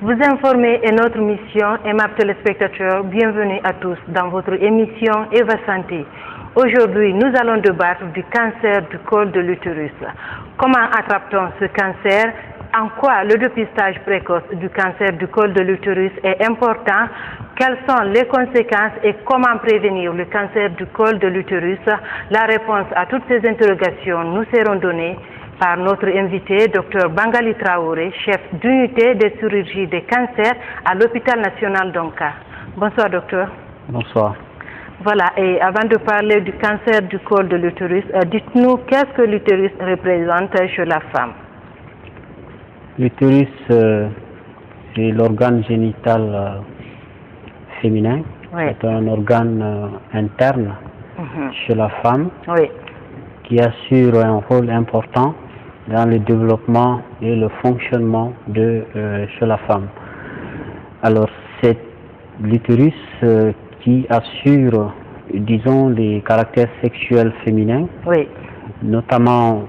Vous informer est notre mission, aimables téléspectateurs, bienvenue à tous dans votre émission Eva Santé. Aujourd'hui, nous allons débattre du cancer du col de l'utérus. Comment attrape-t-on ce cancer? En quoi le dépistage précoce du cancer du col de l'utérus est important? Quelles sont les conséquences et comment prévenir le cancer du col de l'utérus? La réponse à toutes ces interrogations nous seront données par notre invité, Dr Bangali Traoré, chef d'unité de chirurgie des cancers à l'hôpital national d'Onka. Bonsoir docteur. Bonsoir. Voilà, et avant de parler du cancer du col de l'utérus, dites-nous qu'est-ce que l'utérus représente chez la femme? L'utérus, c'est l'organe génital féminin. Oui. C'est un organe interne chez la femme qui assure un rôle important dans le développement et le fonctionnement chez la femme. Alors, c'est l'utérus qui assure, disons, les caractères sexuels féminins, notamment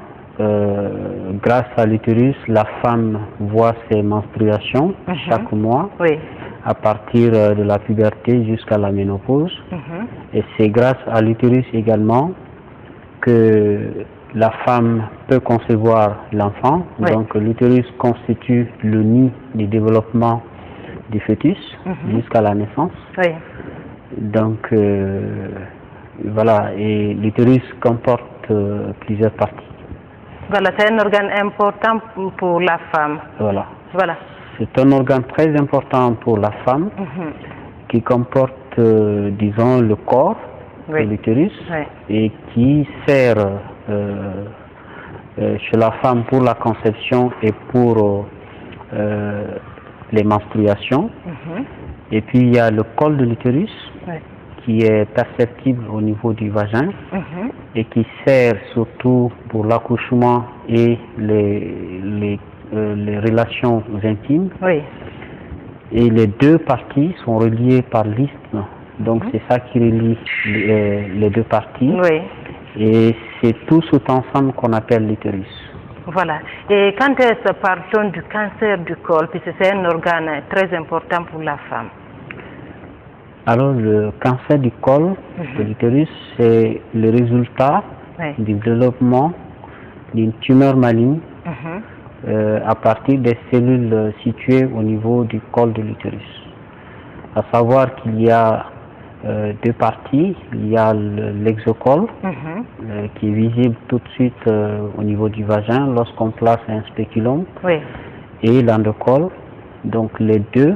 grâce à l'utérus, la femme voit ses menstruations chaque mois, à partir de la puberté jusqu'à la ménopause. Et c'est grâce à l'utérus également que la femme peut concevoir l'enfant. Donc l'utérus constitue le nid du développement du fœtus jusqu'à la naissance. Donc voilà, et l'utérus comporte plusieurs parties. Voilà, c'est un organe important pour la femme. Voilà. C'est un organe très important pour la femme qui comporte, disons, le corps de l'utérus et qui sert chez la femme pour la conception et pour les menstruations. Et puis il y a le col de l'utérus qui est perceptible au niveau du vagin et qui sert surtout pour l'accouchement et les relations intimes. Et les deux parties sont reliées par l'isthme. Donc c'est ça qui relie les deux parties. Et c'est tout cet ensemble qu'on appelle l'utérus. Voilà. Et quand est-ce parle-t-on du cancer du col, puisque c'est un organe très important pour la femme? Alors le cancer du col de l'utérus, c'est le résultat du développement d'une tumeur maligne à partir des cellules situées au niveau du col de l'utérus. À savoir qu'il y a deux parties. Il y a l'exocole qui est visible tout de suite au niveau du vagin lorsqu'on place un spéculum, et l'endocole. Donc les deux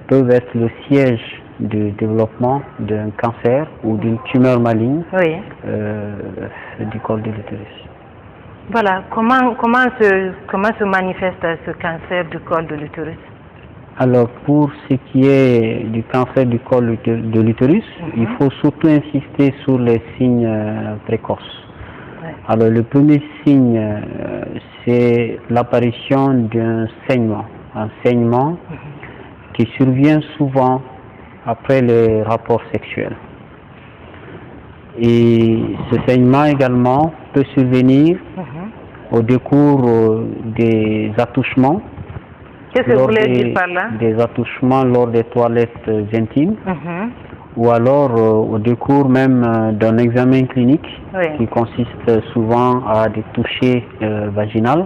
peuvent être le siège du développement d'un cancer ou d'une tumeur maligne du col de l'utérus. Voilà, comment se manifeste ce cancer du col de l'utérus? Alors pour ce qui est du cancer du col de l'utérus, il faut surtout insister sur les signes précoces. Alors le premier signe, c'est l'apparition d'un saignement, un saignement qui survient souvent après les rapports sexuels. Et ce saignement également peut survenir au décours des attouchements. Qu'est-ce que vous voulez dire par là? Des attouchements lors des toilettes intimes, ou alors au décours même d'un examen clinique qui consiste souvent à des touchés vaginales.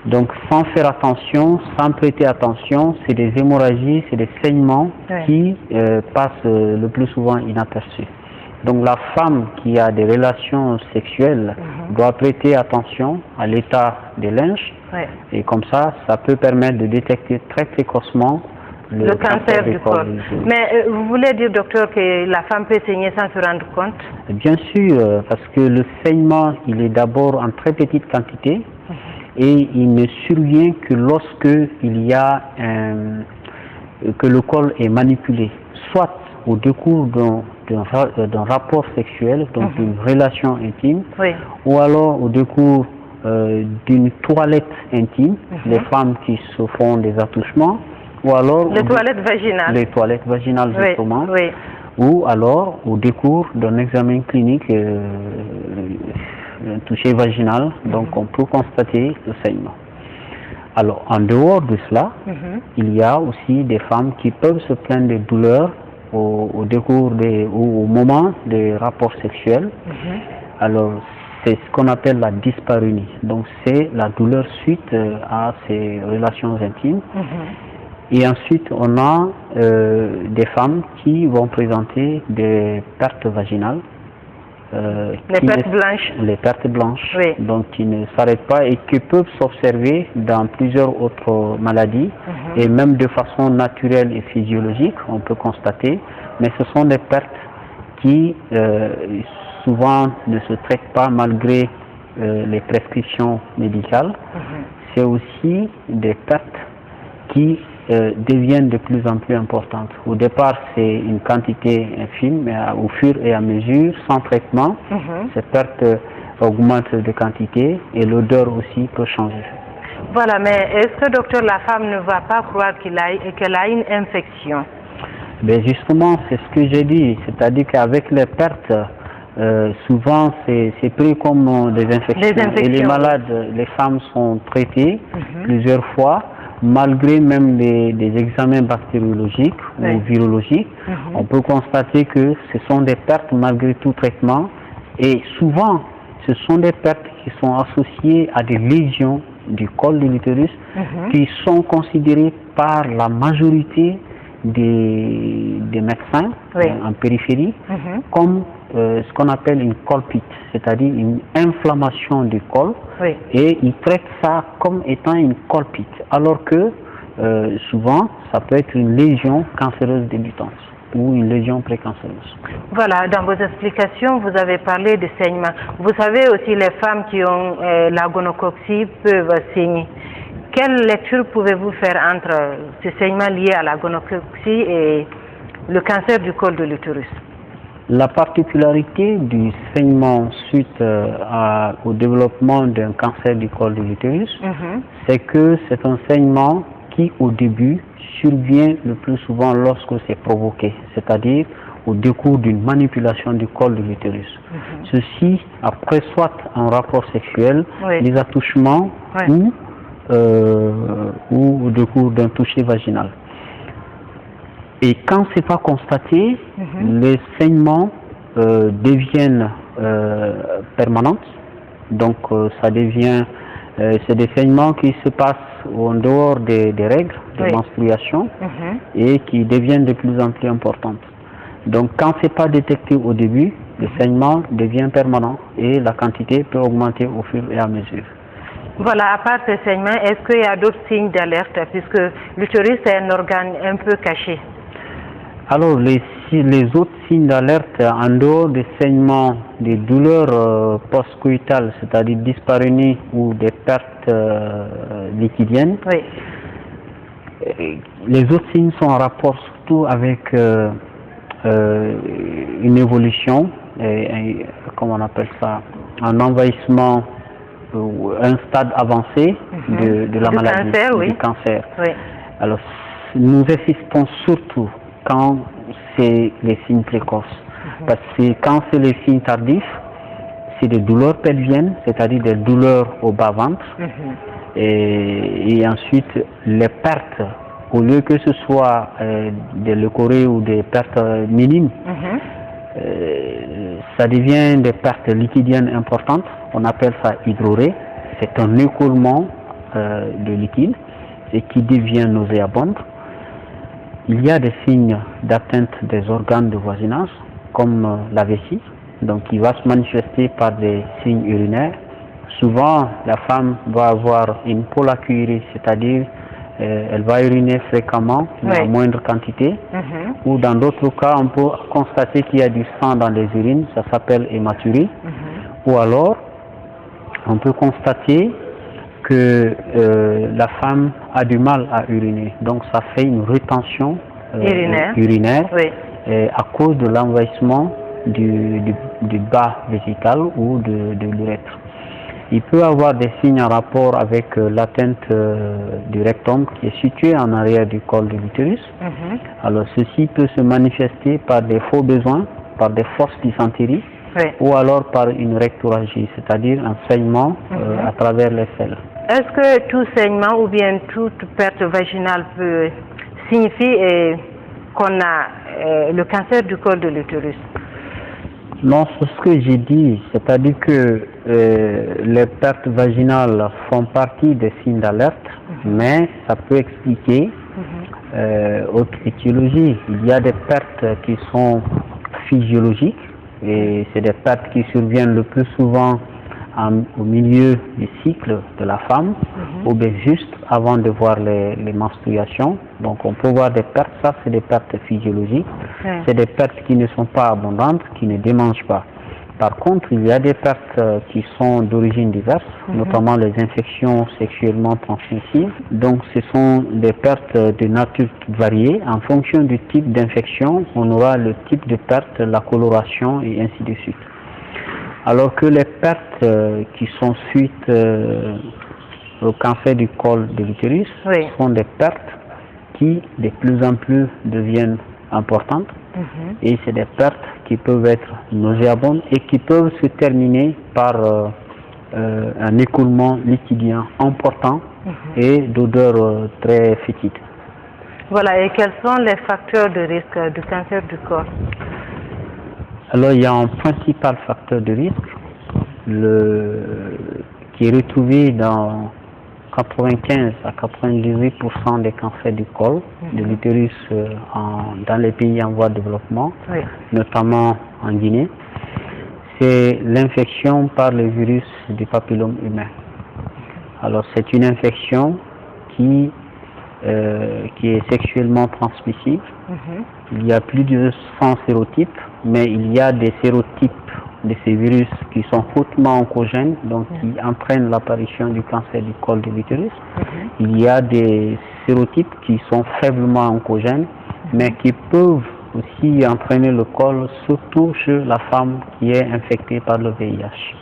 Donc sans faire attention, sans prêter attention, c'est des hémorragies, c'est des saignements qui passent le plus souvent inaperçus. Donc la femme qui a des relations sexuelles doit prêter attention à l'état des linges, et comme ça peut permettre de détecter très précocement le cancer du col. Mais vous voulez dire, docteur, que la femme peut saigner sans se rendre compte? Bien sûr, parce que le saignement, il est d'abord en très petite quantité et il ne survient que lorsque il y a que le col est manipulé, soit au décours d'un rapport sexuel, donc d'une relation intime, ou alors au décours d'une toilette intime, les femmes qui se font des attouchements, ou alors les toilettes vaginales. Les toilettes vaginales, justement, ou alors au décours d'un examen clinique, un toucher vaginal, donc on peut constater le saignement. Alors, en dehors de cela, il y a aussi des femmes qui peuvent se plaindre de douleurs au moment des rapports sexuels. Alors, c'est ce qu'on appelle la dyspareunie. Donc, c'est la douleur suite à ces relations intimes. Et ensuite, on a des femmes qui vont présenter des pertes vaginales. Les pertes blanches, oui. Donc qui ne s'arrêtent pas et qui peuvent s'observer dans plusieurs autres maladies et même de façon naturelle et physiologique, on peut constater, mais ce sont des pertes qui souvent ne se traitent pas malgré les prescriptions médicales. C'est aussi des pertes qui deviennent de plus en plus importantes. Au départ, c'est une quantité infime, mais au fur et à mesure, sans traitement, ces pertes augmentent de quantité et l'odeur aussi peut changer. Voilà, mais est-ce que, docteur, la femme ne va pas croire qu'elle a une infection? Ben justement, c'est ce que j'ai dit, c'est-à-dire qu'avec les pertes, souvent c'est pris comme des infections. Et les malades, les femmes sont traitées plusieurs fois, malgré même des examens bactériologiques ou virologiques. On peut constater que ce sont des pertes malgré tout traitement, et souvent ce sont des pertes qui sont associées à des lésions du col de l'utérus qui sont considérées par la majorité des médecins en périphérie comme ce qu'on appelle une colpite, c'est-à-dire une inflammation du col, et ils traitent ça comme étant une colpite, alors que souvent ça peut être une lésion cancéreuse débutante ou une lésion précancéreuse. Voilà, dans vos explications, vous avez parlé de saignement. Vous savez aussi, les femmes qui ont la gonococcie peuvent saigner. Quelle lecture pouvez-vous faire entre ces saignements liés à la gonococcie et le cancer du col de l'utérus? La particularité du saignement suite au développement d'un cancer du col de l'utérus, c'est que c'est un saignement qui, au début, survient le plus souvent lorsque c'est provoqué, c'est-à-dire au décours d'une manipulation du col de l'utérus. Ceci après soit un rapport sexuel, des attouchements ou au décours d'un toucher vaginal. Et quand ce n'est pas constaté, les saignements deviennent permanents. Donc ça devient, c'est des saignements qui se passent en dehors des règles de menstruation et qui deviennent de plus en plus importantes. Donc quand ce n'est pas détecté au début, le saignement devient permanent et la quantité peut augmenter au fur et à mesure. Voilà, à part ces saignements, est-ce qu'il y a d'autres signes d'alerte, puisque l'utérus est un organe un peu caché? Alors, les autres signes d'alerte, en dehors des saignements, des douleurs post-coïtales, c'est-à-dire dyspareunie ou des pertes liquidiennes, les autres signes sont en rapport surtout avec une évolution, comment on appelle ça, un envahissement, un stade avancé de la maladie, du cancer. Alors, nous insistons surtout quand c'est les signes précoces, parce que quand c'est les signes tardifs, c'est des douleurs pelviennes, c'est-à-dire des douleurs au bas-ventre, et ensuite les pertes, au lieu que ce soit des leucorrhées ou des pertes minimes, ça devient des pertes liquidiennes importantes, on appelle ça hydrorrhée, c'est un écoulement de liquide et qui devient nauséabonde. Il y a des signes d'atteinte des organes de voisinage, comme la vessie, donc qui va se manifester par des signes urinaires. Souvent, la femme va avoir une pollacurie, c'est-à-dire elle va uriner fréquemment, mais en moindre quantité. Ou dans d'autres cas, on peut constater qu'il y a du sang dans les urines, ça s'appelle hématurie. Ou alors, on peut constater que la femme a du mal à uriner. Donc ça fait une rétention urinaire à cause de l'envahissement du bas vésical ou de l'urètre. Il peut avoir des signes en rapport avec l'atteinte du rectum qui est situé en arrière du col de l'utérus. Alors ceci peut se manifester par des faux besoins, par des forces dysentérie, ou alors par une rectorragie, c'est-à-dire un saignement à travers les selles. Est-ce que tout saignement ou bien toute perte vaginale peut signifier qu'on a le cancer du col de l'utérus? Non, c'est ce que j'ai dit, c'est-à-dire que les pertes vaginales font partie des signes d'alerte, mais ça peut expliquer autre étiologie. Il y a des pertes qui sont physiologiques et c'est des pertes qui surviennent le plus souvent au milieu du cycle de la femme ou bien juste avant de voir les menstruations. Donc on peut voir des pertes, ça c'est des pertes physiologiques, c'est des pertes qui ne sont pas abondantes, qui ne démangent pas. Par contre, il y a des pertes qui sont d'origine diverse, notamment les infections sexuellement transmissibles. Donc ce sont des pertes de nature variée. En fonction du type d'infection, on aura le type de perte, la coloration et ainsi de suite. Alors que les pertes qui sont suite au cancer du col de l'utérus sont des pertes qui de plus en plus deviennent importantes et c'est des pertes qui peuvent être nauséabondes et qui peuvent se terminer par un écoulement liquidien important et d'odeur très fétide. Voilà, et quels sont les facteurs de risque du cancer du col? Alors, il y a un principal facteur de risque qui est retrouvé dans 95 à 98% des cancers du col de l'utérus dans les pays en voie de développement, notamment en Guinée. C'est l'infection par le virus du papillome humain. Alors, c'est une infection qui est sexuellement transmissible. Il y a plus de 100 sérotypes, mais il y a des sérotypes de ces virus qui sont hautement oncogènes, donc qui entraînent l'apparition du cancer du col de l'utérus. Il y a des sérotypes qui sont faiblement oncogènes, mais qui peuvent aussi entraîner le col, surtout chez la femme qui est infectée par le VIH.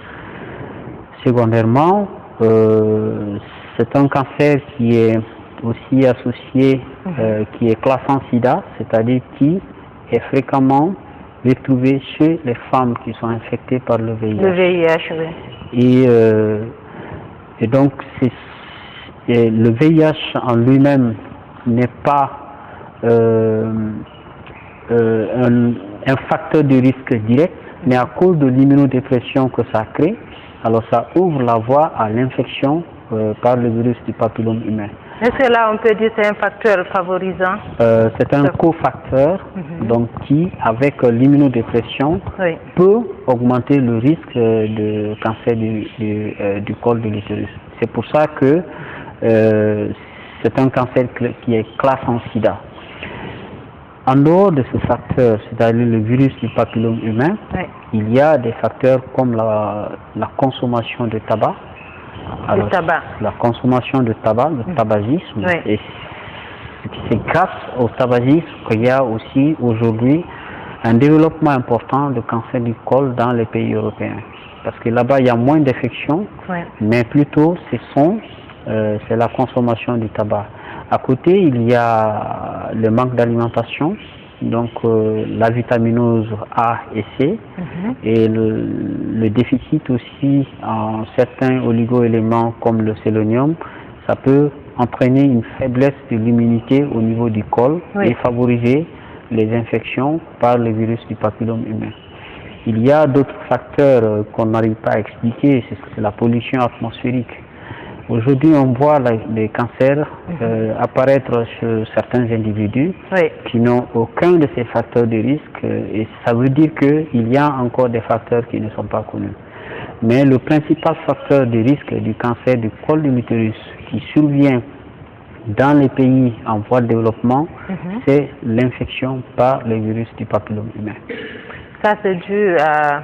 Secondairement, c'est un cancer qui est aussi associé, qui est classant sida, c'est-à-dire qui est fréquemment retrouvé chez les femmes qui sont infectées par le VIH. Le VIH, oui. Et donc, le VIH en lui-même n'est pas un facteur de risque direct, mais à cause de l'immunodépression que ça crée, alors ça ouvre la voie à l'infection par le virus du papillome humain. Est-ce que là on peut dire que c'est un facteur favorisant? C'est un cofacteur donc, qui, avec l'immunodépression, peut augmenter le risque de cancer du col de l'utérus. C'est pour ça que c'est un cancer qui est classé en sida. En dehors de ce facteur, c'est-à-dire le virus du papillome humain, il y a des facteurs comme la consommation de tabac. Alors, la consommation de tabac, le tabagisme, et c'est grâce au tabagisme qu'il y a aussi aujourd'hui un développement important de cancer du col dans les pays européens. Parce que là-bas, il y a moins d'infections, mais plutôt c'est la consommation du tabac. À côté, il y a le manque d'alimentation, donc la vitaminose A et C, et le déficit aussi en certains oligo-éléments comme le sélénium, ça peut entraîner une faiblesse de l'immunité au niveau du col et favoriser les infections par le virus du papillome humain. Il y a d'autres facteurs qu'on n'arrive pas à expliquer, c'est la pollution atmosphérique. Aujourd'hui, on voit les cancers apparaître chez certains individus qui n'ont aucun de ces facteurs de risque et ça veut dire qu'il y a encore des facteurs qui ne sont pas connus. Mais le principal facteur de risque du cancer du col de l'utérus qui survient dans les pays en voie de développement, c'est l'infection par le virus du papillome humain. Ça, c'est dû à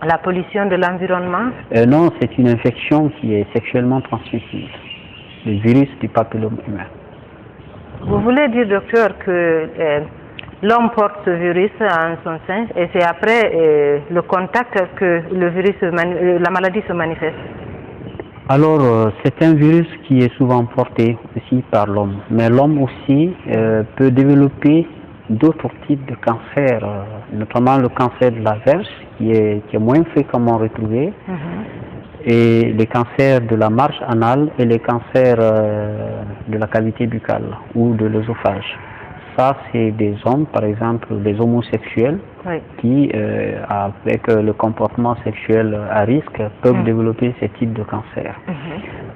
la pollution de l'environnement? Non, c'est une infection qui est sexuellement transmissible, le virus du papillome humain. Vous voulez dire, docteur, que l'homme porte ce virus en son sein et c'est après le contact que le virus la maladie se manifeste? Alors, c'est un virus qui est souvent porté aussi par l'homme, mais l'homme aussi peut développer d'autres types de cancers, notamment le cancer de la verge qui est moins fréquemment retrouvé. et les cancers de la marge anale et les cancers de la cavité buccale ou de l'œsophage. Ça, c'est des hommes, par exemple, des homosexuels qui, avec le comportement sexuel à risque, peuvent développer ce type de cancer.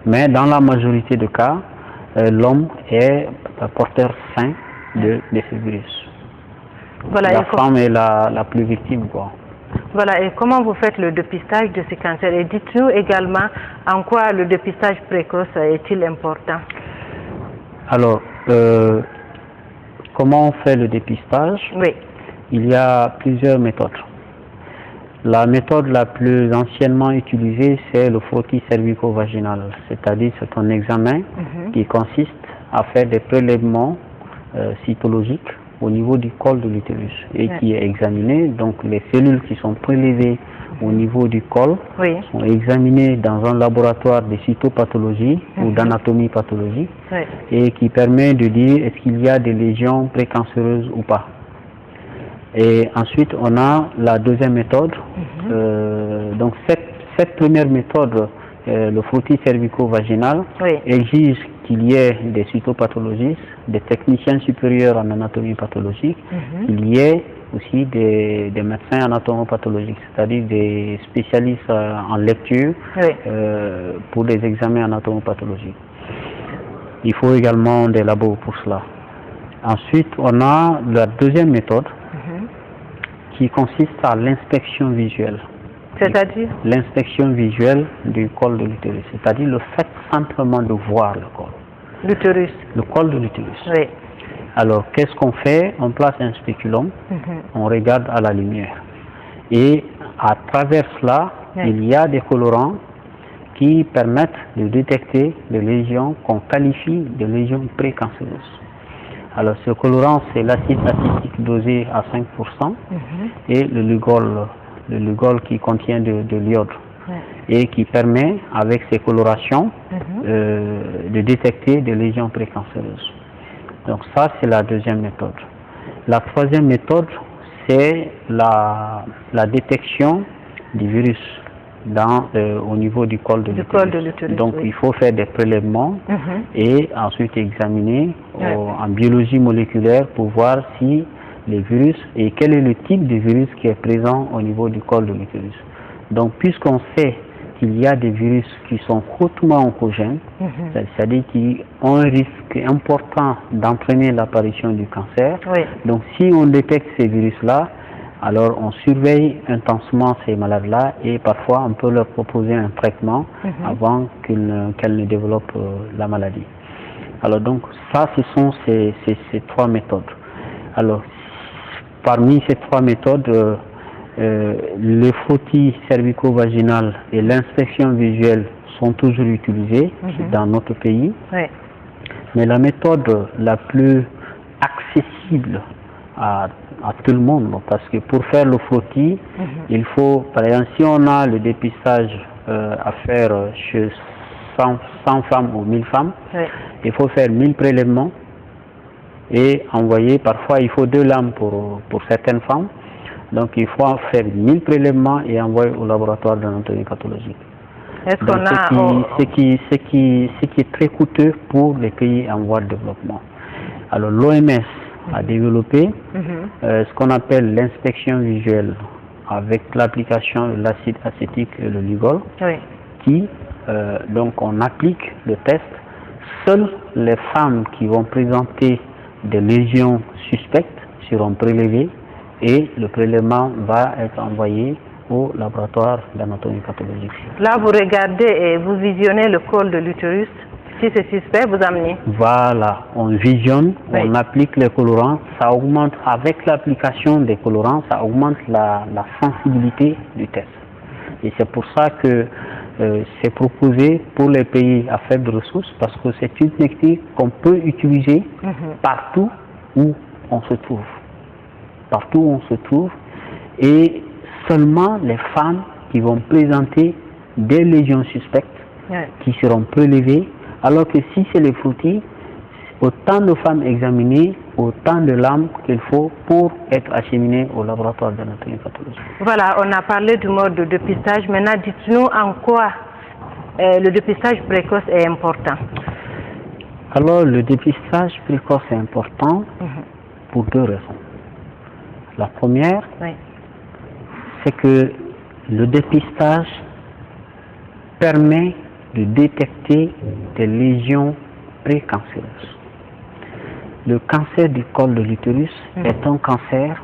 Mais dans la majorité des cas, l'homme est porteur sain de ces virus. Voilà, la femme est la plus victime, quoi. Voilà, et comment vous faites le dépistage de ces cancers? Et dites-nous également en quoi le dépistage précoce est-il important? Alors, comment on fait le dépistage? Oui. Il y a plusieurs méthodes. La méthode la plus anciennement utilisée, c'est le frottis cervico-vaginal, c'est-à-dire c'est un examen qui consiste à faire des prélèvements cytologiques au niveau du col de l'utérus et qui est examiné. Donc les cellules qui sont prélevées au niveau du col sont examinées dans un laboratoire de cytopathologie ou d'anatomie pathologique et qui permet de dire est-ce qu'il y a des lésions précancéreuses ou pas. Et ensuite on a la deuxième méthode. Donc cette première méthode, le frottis cervico-vaginal, exige qu'il y ait des cytopathologistes, des techniciens supérieurs en anatomie pathologique, qu'il y ait aussi des médecins anatomopathologiques, c'est-à-dire des spécialistes en lecture pour des examens anatomopathologiques. Il faut également des labos pour cela. Ensuite, on a la deuxième méthode qui consiste à l'inspection visuelle. C'est-à-dire? L'inspection visuelle du col de l'utérus, c'est-à-dire le fait simplement de voir le col. L'utérus. Le col de l'utérus. Oui. Alors, qu'est-ce qu'on fait? On place un spéculum, on regarde à la lumière. Et à travers cela, il y a des colorants qui permettent de détecter des lésions qu'on qualifie de lésions précancéreuses. Alors, ce colorant, c'est l'acide acétique dosé à 5% et le Lugol qui contient de l'iode et qui permet, avec ces colorations, de détecter des lésions précancéreuses. Donc ça, c'est la deuxième méthode. La troisième méthode, c'est la détection du virus au niveau du col de l'utérus. Donc il faut faire des prélèvements et ensuite examiner en biologie moléculaire pour voir si les virus et quel est le type de virus qui est présent au niveau du col de l'utérus. Donc puisqu'on sait qu'il y a des virus qui sont hautement oncogènes, c'est-à-dire qui ont un risque important d'entraîner l'apparition du cancer, donc si on détecte ces virus-là, alors on surveille intensément ces malades-là et parfois on peut leur proposer un traitement avant qu'elles ne développent la maladie. Alors donc ça, ce sont ces trois méthodes. Alors parmi ces trois méthodes, le frottis cervico-vaginal et l'inspection visuelle sont toujours utilisés dans notre pays. Mais la méthode la plus accessible à tout le monde, parce que pour faire le frottis, il faut, par exemple, si on a le dépistage à faire chez 100 femmes ou 1000 femmes, il faut faire 1000 prélèvements et envoyer, parfois il faut 2 lames pour certaines femmes, donc il faut faire 1000 prélèvements et envoyer au laboratoire d'anatomie pathologique. Ce qui est très coûteux pour les pays en voie de développement. Alors l'OMS a développé ce qu'on appelle l'inspection visuelle avec l'application de l'acide acétique et le Lugol, qui donc on applique le test. Seules les femmes qui vont présenter des lésions suspectes seront prélevées et le prélèvement va être envoyé au laboratoire d'anatomie pathologique. Là, vous regardez et vous visionnez le col de l'utérus. Si c'est suspect, vous amenez. Voilà, on visionne, on applique les colorants, ça augmente, avec l'application des colorants, ça augmente la sensibilité du test. Et c'est pour ça que c'est proposé pour les pays à faibles ressources, parce que c'est une technique qu'on peut utiliser partout où on se trouve. Partout où on se trouve, et seulement les femmes qui vont présenter des lésions suspectes qui seront prélevées, alors que si c'est les frottis, autant de femmes examinées, autant de lames qu'il faut pour être acheminées au laboratoire d'anatomie pathologique. Voilà, on a parlé du mode de dépistage. Maintenant, dites-nous en quoi le dépistage précoce est important? Alors, le dépistage précoce est important pour deux raisons. La première, c'est que le dépistage permet de détecter des lésions précancéreuses. Le cancer du col de l'utérus est un cancer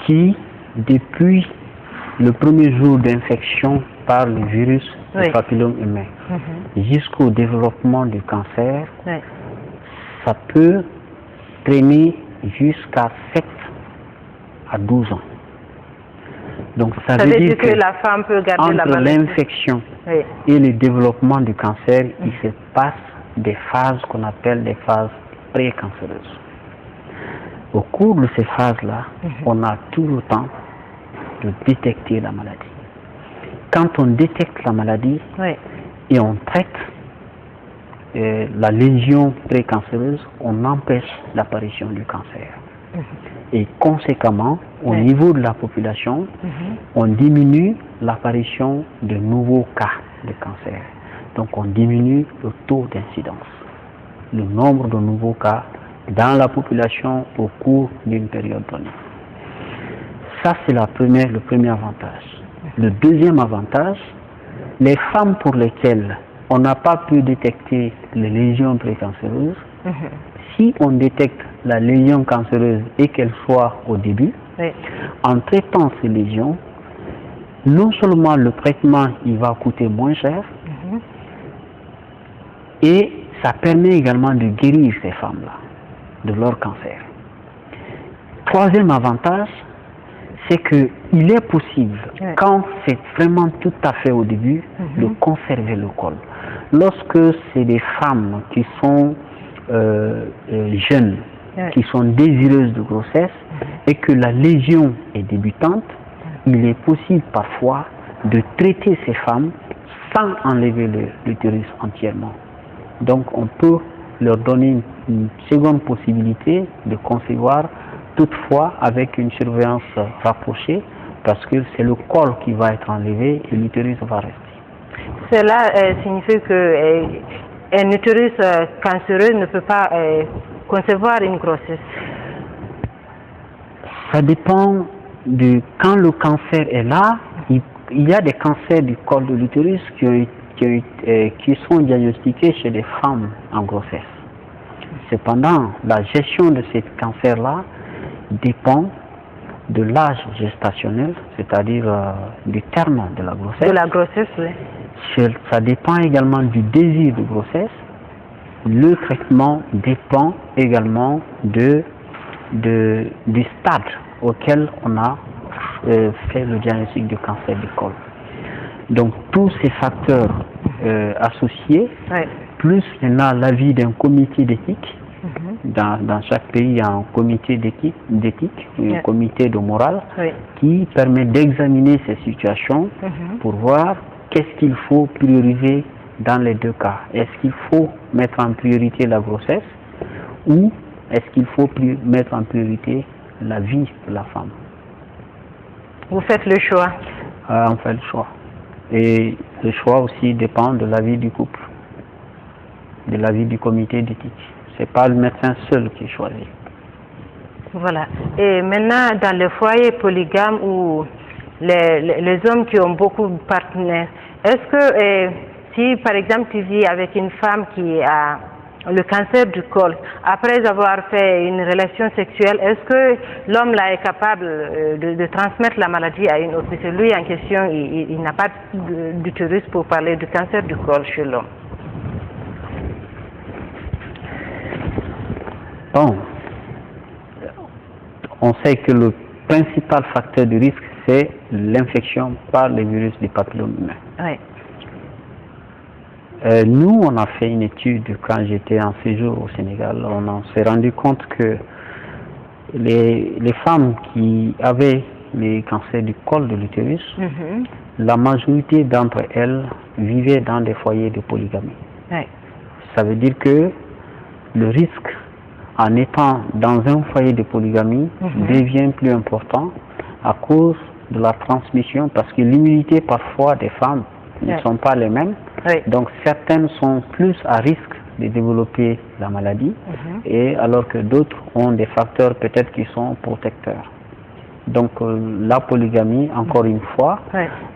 qui, depuis le premier jour d'infection par le virus du papillome humain jusqu'au développement du cancer, ça peut traîner jusqu'à 7 à 12 ans. Donc ça veut dire que la femme peut garder entre l'infection et le développement du cancer, il se passe des phases qu'on appelle des phases précancéreuses. Au cours de ces phases-là, on a tout le temps de détecter la maladie. Quand on détecte la maladie et on traite la lésion précancéreuse, on empêche l'apparition du cancer. Et conséquemment, au niveau de la population, on diminue l'apparition de nouveaux cas de cancer. Donc on diminue le taux d'incidence, le nombre de nouveaux cas dans la population au cours d'une période donnée. Ça, c'est le premier avantage. Le deuxième avantage, les femmes pour lesquelles on n'a pas pu détecter les lésions précancéreuses, si on détecte la lésion cancéreuse et qu'elle soit au début, en traitant ces lésions, non seulement le traitement il va coûter moins cher, et ça permet également de guérir ces femmes-là de leur cancer. Troisième avantage, c'est qu'il est possible, quand c'est vraiment tout à fait au début, de conserver le col. Lorsque c'est des femmes qui sont jeunes, qui sont désireuses de grossesse, et que la lésion est débutante, il est possible parfois de traiter ces femmes sans enlever l'utérus entièrement. Donc on peut leur donner une seconde possibilité de concevoir, toutefois avec une surveillance rapprochée, parce que c'est le col qui va être enlevé et l'utérus va rester. Cela signifie qu'un utérus cancéreux ne peut pas concevoir une grossesse? Ça dépend de quand le cancer est là. Il y a des cancers du col de l'utérus qui sont diagnostiqués chez les femmes en grossesse. Cependant, la gestion de ces cancers-là dépend de l'âge gestationnel, c'est-à-dire du terme de la grossesse. De la grossesse, oui. Ça dépend également du désir de grossesse. Le traitement dépend également du stade auquel on a fait le diagnostic du cancer du col. Donc tous ces facteurs associés, plus maintenant l'avis d'un comité d'éthique, dans chaque pays il y a un comité d'éthique, un comité de morale qui permet d'examiner ces situations pour voir qu'est-ce qu'il faut prioriser dans les deux cas. Est-ce qu'il faut mettre en priorité la grossesse ou est-ce qu'il faut mettre en priorité la vie de la femme? Vous faites le choix? On fait le choix. Et le choix aussi dépend de l'avis du couple, de l'avis du comité d'éthique. Ce n'est pas le médecin seul qui choisit. Voilà. Et maintenant, dans les foyers polygames ou les hommes qui ont beaucoup de partenaires, est-ce que si par exemple tu vis avec une femme qui a le cancer du col, après avoir fait une relation sexuelle, est-ce que l'homme là est capable de transmettre la maladie à une autre? Parce que lui en question, il n'a pas d'utérus pour parler du cancer du col chez l'homme. Bon, on sait que le principal facteur de risque, c'est l'infection par le virus du papillome humain. Oui. Nous, on a fait une étude quand j'étais en séjour au Sénégal. On s'est rendu compte que les femmes qui avaient les cancers du col de l'utérus, la majorité d'entre elles vivaient dans des foyers de polygamie. Oui. Ça veut dire que le risque, en étant dans un foyer de polygamie, devient plus important à cause de la transmission, parce que l'immunité parfois des femmes ne sont pas les mêmes. Donc certaines sont plus à risque de développer la maladie, et alors que d'autres ont des facteurs peut-être qui sont protecteurs. Donc la polygamie, encore une fois,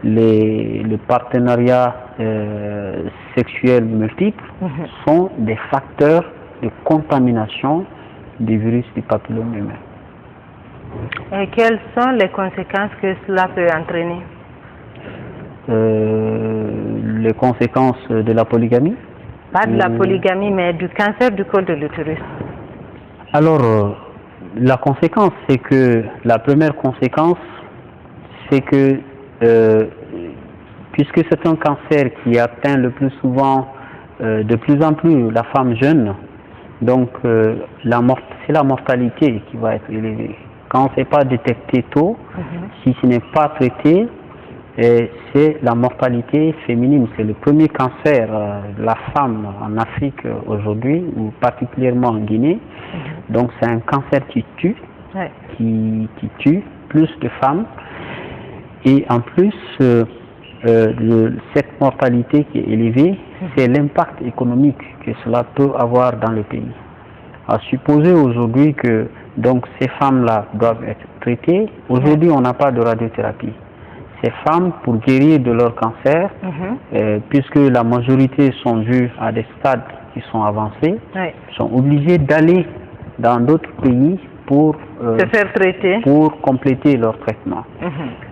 les partenariats sexuels multiples sont des facteurs de contamination du virus du papillome humain. Et quelles sont les conséquences que cela peut entraîner? Les conséquences de la polygamie? Pas de la polygamie, mais du cancer du col de l'utérus. Alors, la conséquence, c'est que, la première conséquence, c'est que, puisque c'est un cancer qui atteint le plus souvent, de plus en plus, la femme jeune, donc c'est la mortalité qui va être élevée. Quand ce n'est pas détecté tôt, si ce n'est pas traité, c'est la mortalité féminine. C'est le premier cancer de la femme en Afrique aujourd'hui, ou particulièrement en Guinée. Donc c'est un cancer qui tue, qui tue plus de femmes. Et en plus, cette mortalité qui est élevée, c'est l'impact économique que cela peut avoir dans le pays. À supposer aujourd'hui que donc ces femmes-là doivent être traitées. Aujourd'hui, on n'a pas de radiothérapie. Ces femmes, pour guérir de leur cancer, puisque la majorité sont vues à des stades qui sont avancés, sont obligées d'aller dans d'autres pays pour se faire traiter, pour compléter leur traitement.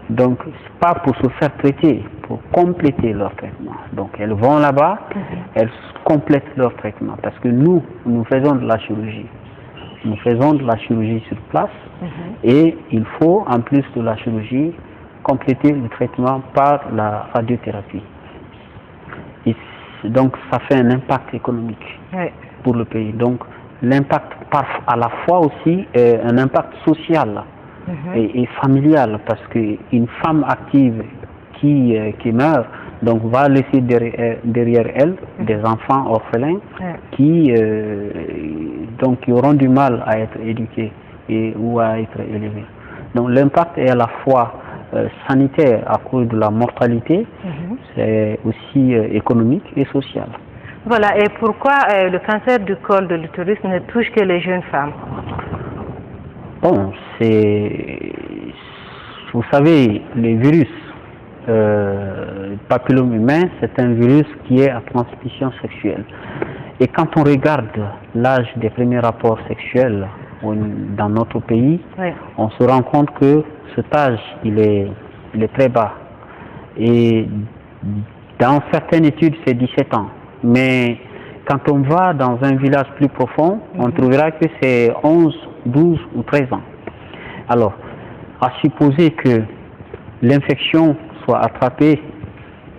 Donc, pas pour se faire traiter, pour compléter leur traitement. Donc, elles vont là-bas, elles complètent leur traitement. Parce que nous faisons de la chirurgie. Nous faisons de la chirurgie sur place et il faut, en plus de la chirurgie, compléter le traitement par la radiothérapie. Et donc, ça fait un impact économique pour le pays. Donc, l'impact à la fois aussi un impact social et familial, parce qu'une femme active qui meurt, donc va laisser derrière elle des enfants orphelins qui auront du mal à être éduqués ou à être élevés. Donc l'impact est à la fois sanitaire à cause de la mortalité, c'est aussi économique et social. Voilà, et pourquoi le cancer du col de l'utérus ne touche que les jeunes femmes? Bon, vous savez, les virus, papillome humain, c'est un virus qui est à transmission sexuelle. Et quand on regarde l'âge des premiers rapports sexuels dans notre pays, on se rend compte que cet âge, il est très bas. Et dans certaines études, c'est 17 ans. Mais quand on va dans un village plus profond, on trouvera que c'est 11, 12 ou 13 ans. Alors, à supposer que l'infection soit attrapée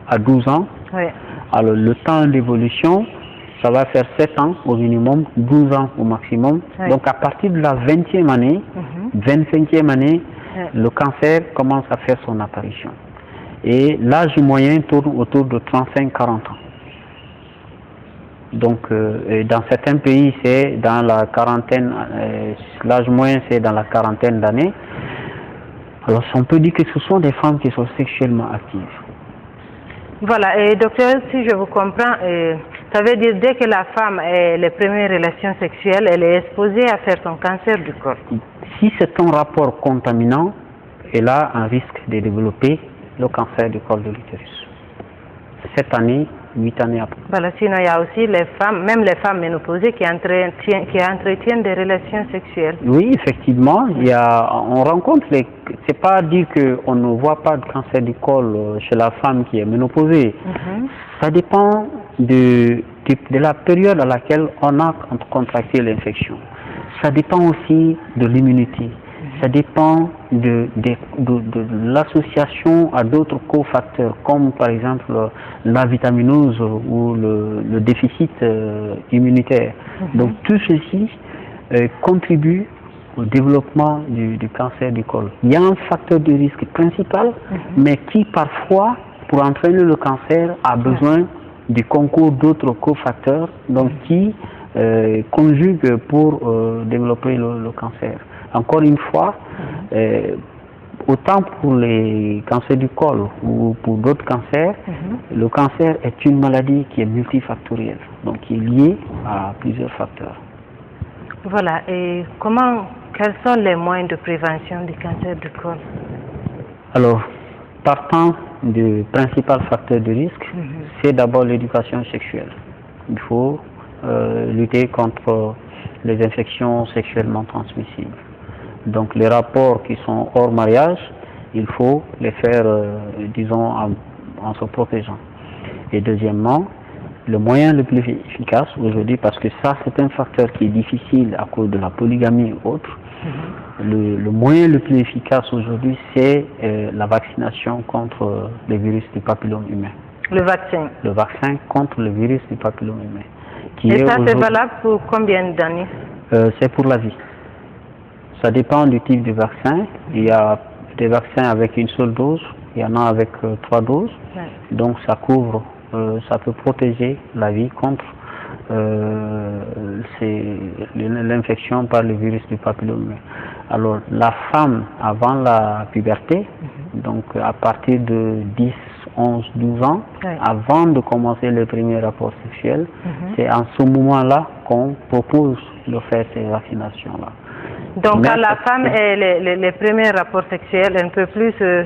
à 12 ans, alors le temps d'évolution, ça va faire 7 ans au minimum, 12 ans au maximum. Donc à partir de la 20e année, 25e année, le cancer commence à faire son apparition. Et l'âge moyen tourne autour de 35-40 ans. Donc dans certains pays, c'est dans la quarantaine, l'âge moyen c'est dans la quarantaine d'années. Alors on peut dire que ce sont des femmes qui sont sexuellement actives. Voilà, et docteur, si je vous comprends, ça veut dire dès que la femme a les premières relations sexuelles, elle est exposée à faire son cancer du col. Si c'est un rapport contaminant, elle a un risque de développer le cancer du col de l'utérus. 7 années, 8 années après. Voilà, sinon il y a aussi les femmes, même les femmes ménopausées qui entretiennent des relations sexuelles. Oui, effectivement, on rencontre c'est pas dire qu'on ne voit pas de cancer du col chez la femme qui est ménopausée. Ça dépend de la période à laquelle on a contracté l'infection. Ça dépend aussi de l'immunité. Ça dépend de l'association à d'autres cofacteurs, comme par exemple la vitaminose ou le déficit immunitaire. Donc tout ceci contribue au développement du cancer du col. Il y a un facteur de risque principal, mais qui parfois, pour entraîner le cancer, a besoin du concours d'autres cofacteurs, donc qui conjuguent pour développer le cancer. Encore une fois, autant pour les cancers du col ou pour d'autres cancers, le cancer est une maladie qui est multifactorielle, donc qui est liée à plusieurs facteurs. Voilà, et quels sont les moyens de prévention du cancer du col? Alors, partant du principal facteur de risque, c'est d'abord l'éducation sexuelle. Il faut lutter contre les infections sexuellement transmissibles. Donc les rapports qui sont hors mariage, il faut les faire, disons, en se protégeant. Et deuxièmement, le moyen le plus efficace aujourd'hui, parce que ça c'est un facteur qui est difficile à cause de la polygamie ou autre, le moyen le plus efficace aujourd'hui, c'est la vaccination contre le virus du papillome humain. Le vaccin? Le vaccin contre le virus du papillome humain. Et ça c'est valable pour combien d'années? C'est pour la vie. Ça dépend du type de vaccin. Il y a des vaccins avec une seule dose, il y en a avec 3 doses. Donc ça couvre, ça peut protéger la vie contre l'infection par le virus du papillome humain. Alors la femme avant la puberté, donc à partir de 10, 11, 12 ans, avant de commencer le premier rapport sexuel, c'est en ce moment-là qu'on propose de faire ces vaccinations-là. Donc quand la femme ait les premiers rapports sexuels, elle ne peut plus se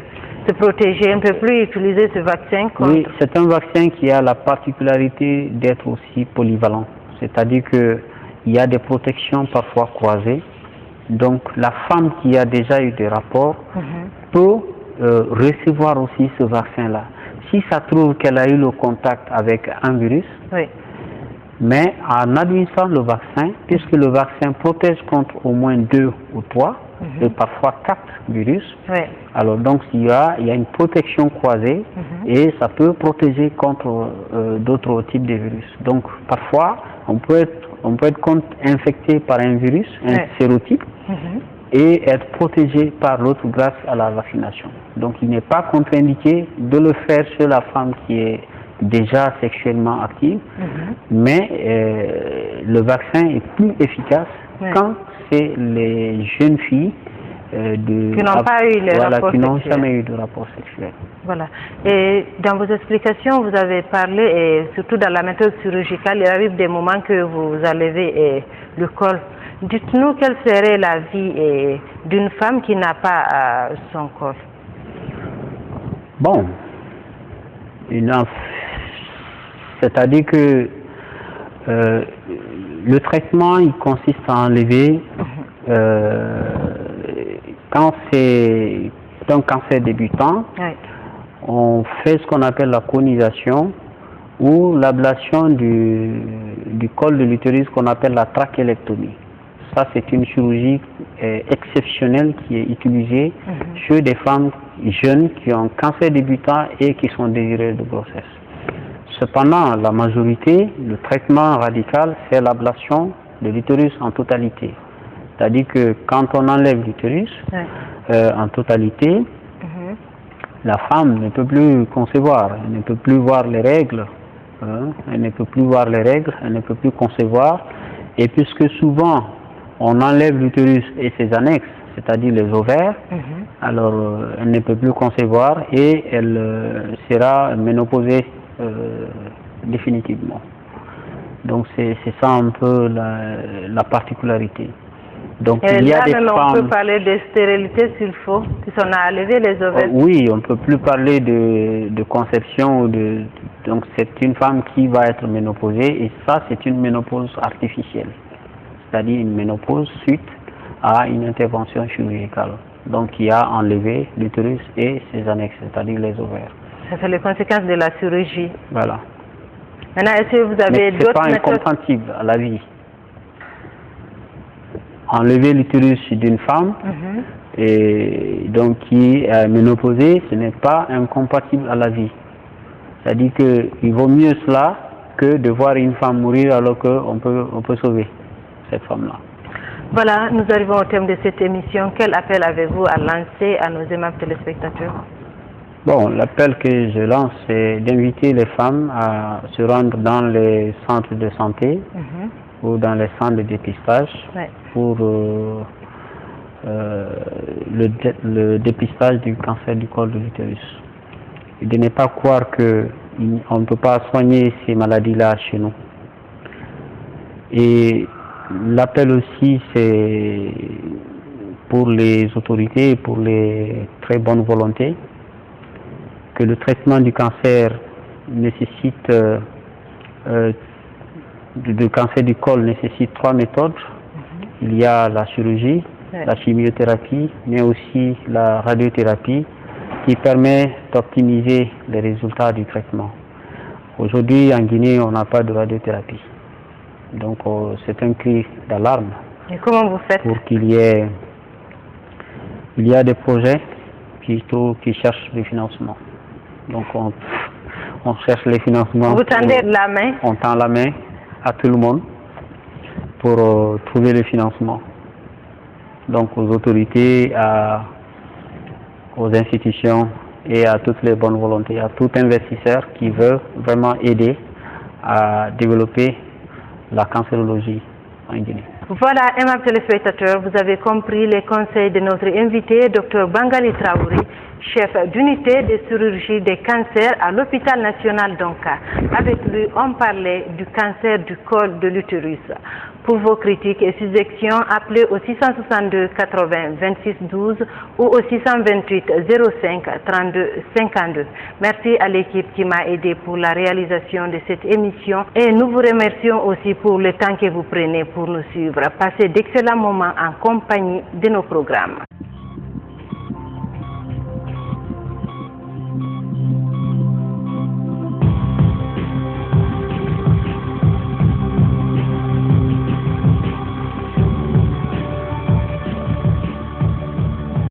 protéger, elle ne peut plus utiliser ce vaccin contre... Oui, c'est un vaccin qui a la particularité d'être aussi polyvalent. C'est-à-dire qu'il y a des protections parfois croisées. Donc la femme qui a déjà eu des rapports peut recevoir aussi ce vaccin-là. Si ça trouve qu'elle a eu le contact avec un virus, mais en administrant le vaccin, puisque le vaccin protège contre au moins 2 ou 3, et parfois 4 virus, alors donc il y a une protection croisée et ça peut protéger contre d'autres types de virus. Donc parfois on peut être infecté par un virus, un sérotype, et être protégé par l'autre grâce à la vaccination. Donc il n'est pas contre-indiqué de le faire chez la femme qui est déjà sexuellement active, mais le vaccin est plus efficace quand c'est les jeunes filles qui n'ont pas eu qui n'ont jamais eu de rapport sexuel. Voilà. Et dans vos explications, vous avez parlé, et surtout dans la méthode chirurgicale, il arrive des moments que vous enlevez le col. Dites-nous quelle serait la vie d'une femme qui n'a pas son col. Bon, c'est-à-dire que le traitement, il consiste à enlever, quand c'est un cancer débutant, on fait ce qu'on appelle la conisation ou l'ablation du col de l'utérus qu'on appelle la trachélectomie. Ça, c'est une chirurgie exceptionnelle qui est utilisée chez des femmes jeunes qui ont un cancer débutant et qui sont désireuses de grossesse. Cependant, la majorité, le traitement radical, c'est l'ablation de l'utérus en totalité. C'est-à-dire que quand on enlève l'utérus en totalité, la femme ne peut plus concevoir, elle ne peut plus voir les règles, elle ne peut plus voir les règles, elle ne peut plus concevoir. Et puisque souvent, on enlève l'utérus et ses annexes, c'est-à-dire les ovaires, alors elle ne peut plus concevoir et elle sera ménopausée définitivement. Donc c'est ça un peu la particularité. Donc il y a des femmes... on peut parler de stérilité s'il faut, si on a enlevé les ovaires. Oui, on ne peut plus parler de conception. Donc c'est une femme qui va être ménopausée et ça c'est une ménopause artificielle. C'est-à-dire une ménopause suite à une intervention chirurgicale. Donc qui a enlevé l'utérus et ses annexes, c'est-à-dire les ovaires. Ça c'est les conséquences de la chirurgie. Voilà. Maintenant, est-ce que vous avez d'autres méthodes? C'est pas incompatible à la vie. Enlever l'utérus d'une femme et donc qui est ménopausée, ce n'est pas incompatible à la vie. C'est-à-dire qu'il vaut mieux cela que de voir une femme mourir alors qu'on peut sauver cette femme-là. Voilà, nous arrivons au terme de cette émission. Quel appel avez-vous à lancer à nos aimables téléspectateurs? Bon, l'appel que je lance, c'est d'inviter les femmes à se rendre dans les centres de santé ou dans les centres de dépistage pour le dépistage du cancer du col de l'utérus. Et de ne pas croire qu'on ne peut pas soigner ces maladies-là chez nous. Et l'appel aussi, c'est pour les autorités, pour les très bonnes volontés, que le traitement du cancer nécessite, du cancer du col nécessite 3 méthodes. Il y a la chirurgie, la chimiothérapie, mais aussi la radiothérapie qui permet d'optimiser les résultats du traitement. Aujourd'hui, en Guinée, on n'a pas de radiothérapie. Donc, c'est un cri d'alarme. Et comment vous faites? Pour qu'il y ait... Il y a des projets qui cherchent des financements. Donc, on cherche les financements. Vous tendez la main? On tend la main à tout le monde pour trouver le financement. Donc, aux autorités, aux institutions et à toutes les bonnes volontés, à tout investisseur qui veut vraiment aider à développer la cancérologie en Guinée. Voilà, aimables téléspectateurs, vous avez compris les conseils de notre invité, Dr Bangali Traoré, chef d'unité de chirurgie des cancers à l'hôpital national d'Onka. Avec lui, on parlait du cancer du col de l'utérus. Pour vos critiques et suggestions, appelez au 662 80 26 12 ou au 628 05 32 52. Merci à l'équipe qui m'a aidé pour la réalisation de cette émission et nous vous remercions aussi pour le temps que vous prenez pour nous suivre. Passez d'excellents moments en compagnie de nos programmes.